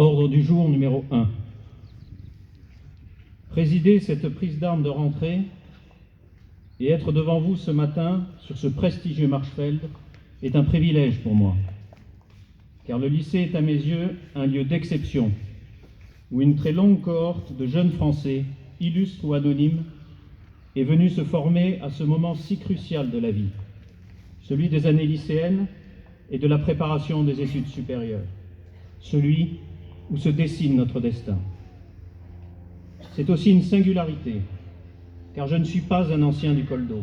Ordre du jour numéro 1. Présider cette prise d'armes de rentrée et être devant vous ce matin sur ce prestigieux Marchfeld est un privilège pour moi, car le lycée est à mes yeux un lieu d'exception, où une très longue cohorte de jeunes Français, illustres ou anonymes, est venue se former à ce moment si crucial de la vie, celui des années lycéennes et de la préparation des études supérieures, celui où se dessine notre destin. C'est aussi une singularité, car je ne suis pas un ancien du Col d'Eau,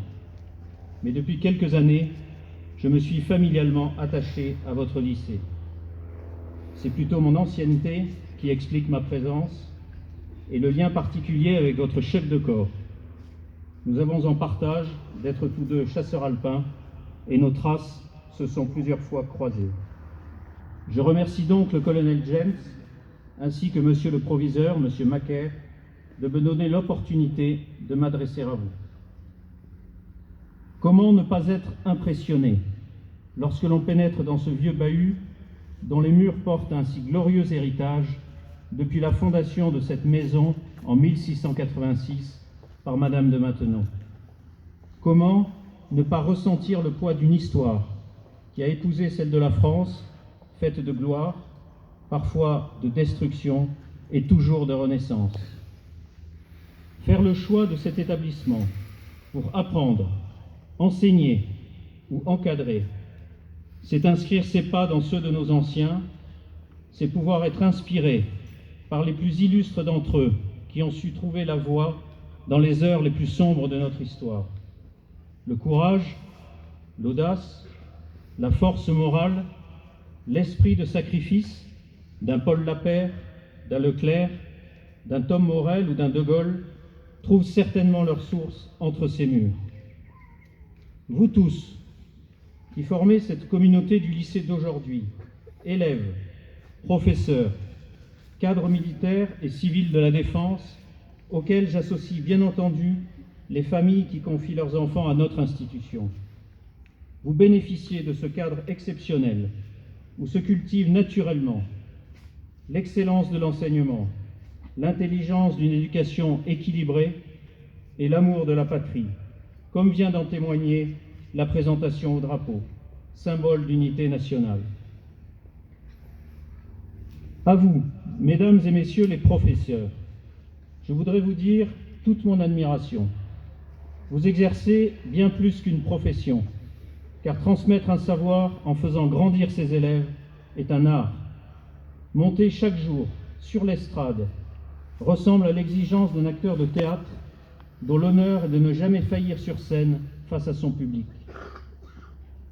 mais depuis quelques années, je me suis familialement attaché à votre lycée. C'est plutôt mon ancienneté qui explique ma présence et le lien particulier avec votre chef de corps. Nous avons en partage d'être tous deux chasseurs alpins et nos traces se sont plusieurs fois croisées. Je remercie donc le colonel James ainsi que monsieur le proviseur, monsieur Macaire, de me donner l'opportunité de m'adresser à vous. Comment ne pas être impressionné lorsque l'on pénètre dans ce vieux bahut dont les murs portent un si glorieux héritage depuis la fondation de cette maison en 1686 par Madame de Maintenon? Comment ne pas ressentir le poids d'une histoire qui a épousé celle de la France, faite de gloire, parfois de destruction et toujours de renaissance? Faire le choix de cet établissement pour apprendre, enseigner ou encadrer, c'est inscrire ses pas dans ceux de nos anciens, c'est pouvoir être inspiré par les plus illustres d'entre eux qui ont su trouver la voie dans les heures les plus sombres de notre histoire. Le courage, l'audace, la force morale, l'esprit de sacrifice d'un Paul Lapeyre, d'un Leclerc, d'un Tom Morel ou d'un De Gaulle trouvent certainement leur source entre ces murs. Vous tous, qui formez cette communauté du lycée d'aujourd'hui, élèves, professeurs, cadres militaires et civils de la défense, auxquels j'associe bien entendu les familles qui confient leurs enfants à notre institution. Vous bénéficiez de ce cadre exceptionnel où se cultive naturellement l'excellence de l'enseignement, l'intelligence d'une éducation équilibrée et l'amour de la patrie, comme vient d'en témoigner la présentation au drapeau, symbole d'unité nationale. À vous, mesdames et messieurs les professeurs, je voudrais vous dire toute mon admiration. Vous exercez bien plus qu'une profession, car transmettre un savoir en faisant grandir ses élèves est un art. Monter chaque jour sur l'estrade ressemble à l'exigence d'un acteur de théâtre dont l'honneur est de ne jamais faillir sur scène face à son public.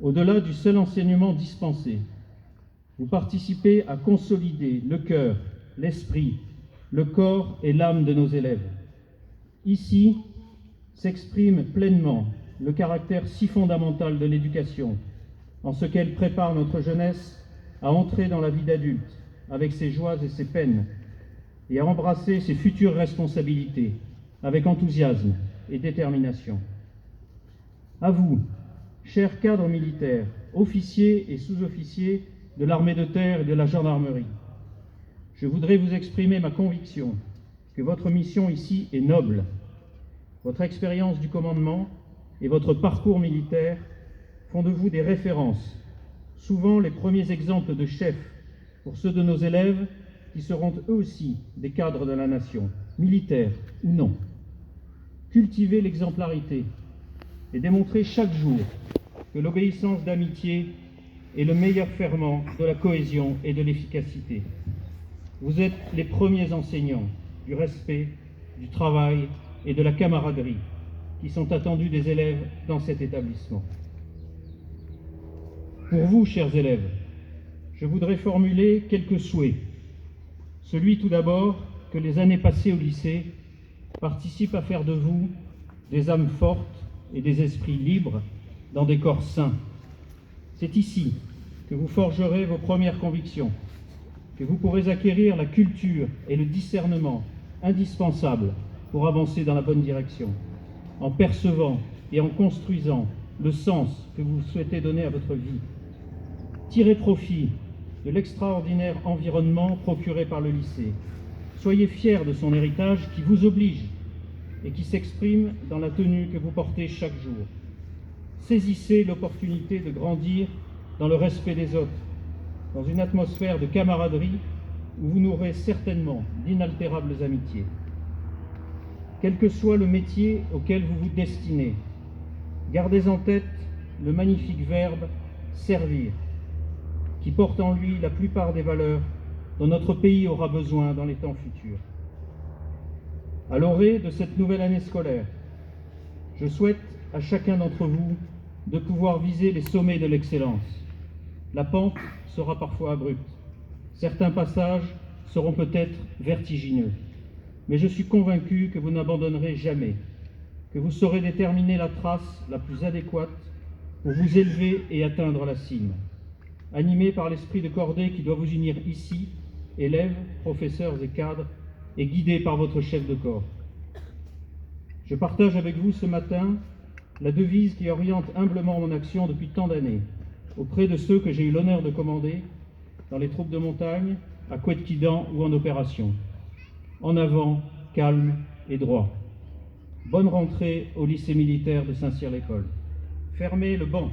Au-delà du seul enseignement dispensé, vous participez à consolider le cœur, l'esprit, le corps et l'âme de nos élèves. Ici s'exprime pleinement le caractère si fondamental de l'éducation, en ce qu'elle prépare notre jeunesse à entrer dans la vie d'adulte avec ses joies et ses peines, et à embrasser ses futures responsabilités avec enthousiasme et détermination. À vous, chers cadres militaires, officiers et sous-officiers de l'armée de terre et de la gendarmerie, je voudrais vous exprimer ma conviction que votre mission ici est noble. Votre expérience du commandement et votre parcours militaire font de vous des références, souvent les premiers exemples de chefs pour ceux de nos élèves qui seront eux aussi des cadres de la nation, militaires ou non. Cultivez l'exemplarité et démontrez chaque jour que l'obéissance d'amitié est le meilleur ferment de la cohésion et de l'efficacité. Vous êtes les premiers enseignants du respect, du travail et de la camaraderie qui sont attendus des élèves dans cet établissement. Pour vous, chers élèves, je voudrais formuler quelques souhaits. Celui tout d'abord que les années passées au lycée participent à faire de vous des âmes fortes et des esprits libres dans des corps sains. C'est ici que vous forgerez vos premières convictions, que vous pourrez acquérir la culture et le discernement indispensables pour avancer dans la bonne direction, en percevant et en construisant le sens que vous souhaitez donner à votre vie. Tirez profit de l'extraordinaire environnement procuré par le lycée. Soyez fiers de son héritage qui vous oblige et qui s'exprime dans la tenue que vous portez chaque jour. Saisissez l'opportunité de grandir dans le respect des autres, dans une atmosphère de camaraderie où vous n'aurez certainement d'inaltérables amitiés. Quel que soit le métier auquel vous vous destinez, gardez en tête le magnifique verbe « servir », qui porte en lui la plupart des valeurs dont notre pays aura besoin dans les temps futurs. À l'orée de cette nouvelle année scolaire, je souhaite à chacun d'entre vous de pouvoir viser les sommets de l'excellence. La pente sera parfois abrupte. Certains passages seront peut-être vertigineux. Mais je suis convaincu que vous n'abandonnerez jamais, que vous saurez déterminer la trace la plus adéquate pour vous élever et atteindre la cime. Animé par l'esprit de cordée qui doit vous unir ici, élèves, professeurs et cadres, et guidé par votre chef de corps. Je partage avec vous ce matin la devise qui oriente humblement mon action depuis tant d'années, auprès de ceux que j'ai eu l'honneur de commander dans les troupes de montagne, à Couët-Quidan ou en opération. En avant, calme et droit. Bonne rentrée au lycée militaire de Saint-Cyr-l'École. Fermez le banc.